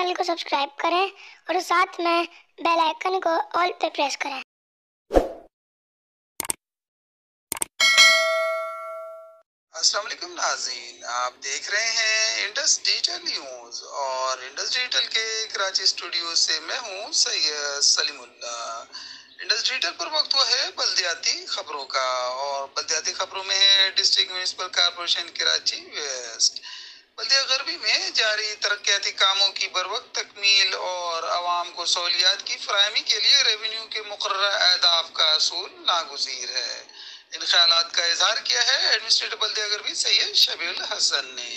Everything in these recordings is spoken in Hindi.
चैनल को सब्सक्राइब करें और साथ में बेल आइकन को ऑल पे प्रेस करें। अस्सलाम वालेकुम नाज़रीन, आप देख रहे हैं इंडस डिजिटल न्यूज़ और इंडस डिजिटल के कराची स्टूडियो से मैं हूं सैयद सलीमुल्ला। इंडस डिजिटल पर वक्त हुआ है बल्दियाती खबरों का और बल्दियाती खबरों में है district municipal corporation Karachi west. बल्दिया गरबी में जारी तरक्याती कामों की बरवक्त तकमील और आवाम को सहूलियात की फराहमी के लिए रेवेन्यू के मुकर्रर अहदाफ का असूल नागुज़ीर है। इन ख्यालात का इजहार किया है एडमिनिस्ट्रेटर बल्दिया गरबी सैयद शबीउल हसन ने।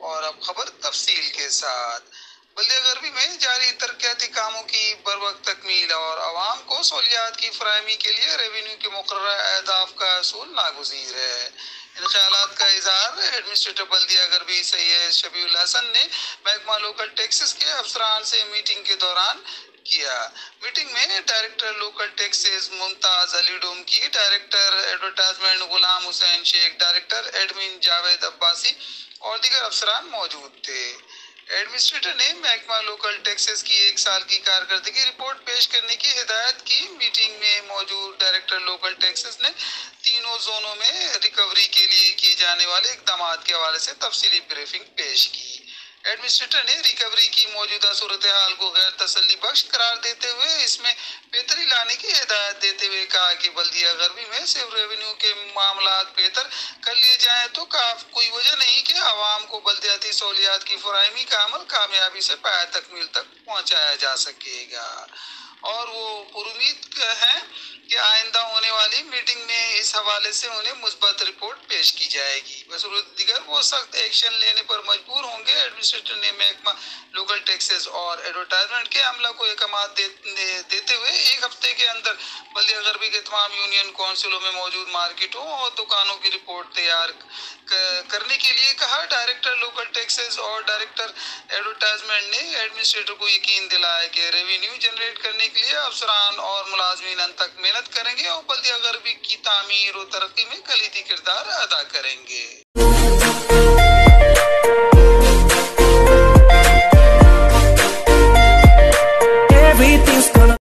और अब खबर तफसील के साथ। बल्दिया गरबी में जारी तरक्याती कामों की बरवक्त तकमील और आवाम को सहूलियात की फराहमी के लिए रेवेन्यू के मुकर्रर अहदाफ का असूल नागुज़ीर है। इन ख्यालात का इजहार एडमिनिस्ट्रेटर बल्दिया गरबी सैयद शबीउल हसन ने महकमा लोकल टैक्सेस के अफसरान से मीटिंग के दौरान किया। मीटिंग में director local taxes Mumtaz Ali Domki, director advertisement Ghulam Hussain Sheikh, director admin Javed Abbasi और दीगर अफसरान मौजूद थे। एडमिनिस्ट्रेटर ने महकमा लोकल टैक्सेस की 1 साल की कारकर्दगी रिपोर्ट पेश करने की हिदायत की। मीटिंग में मौजूद डायरेक्टर लोकल टैक्सेस ने तीनों जोनों में रिकवरी के लिए किए जाने वाले इकदाम के हवाले से तफसीली ब्रीफिंग पेश की। एडमिनिस्ट्रेटर ने रिकवरी की मौजूदा सूरत हाल को गैर तसल्ली बख्श करार देते हुए इसमें बेहतरी लाने की हिदायत देते हुए कहा कि बल्दिया गरबी में सिर्फ रेवेन्यू के मामला बेहतर कर लिए जाएं तो कोई वजह नहीं कि आवाम को बल्दियाती सहूलियात की फराहमी का अमल कामयाबी से पाया तकमील तक पहुँचाया जा सकेगा। और वो पुरुमीद है कि आइंदा होने वाली मीटिंग में इस हवाले से उन्हें मुस्बत रिपोर्ट पेश की जाएगी। बसूरत दिगर वो सख्त एक्शन लेने पर मजबूर होंगे। एडमिनिस्ट्रेटर ने महकमा लोकल टैक्सेस और एडवर्टाइजमेंट के अमला को अहकाम देते हुए 1 हफ्ते के अंदर बल्दिया गरबी के तमाम यूनियन काउंसिलों में मौजूद मार्केटों और दुकानों की रिपोर्ट तैयार करने के लिए कहा। डायरेक्टर लोकल टैक्सेस और डायरेक्टर एडवर्टाइजमेंट ने एडमिनिस्ट्रेटर को यकीन दिलाया कि रेवेन्यू जनरेट करने के लिए अफसरान और मुलाजमीन अंत तक मेहनत करेंगे और बल्दिया गरबी की तामीर और तरक्की में कलीदी किरदार अदा करेंगे।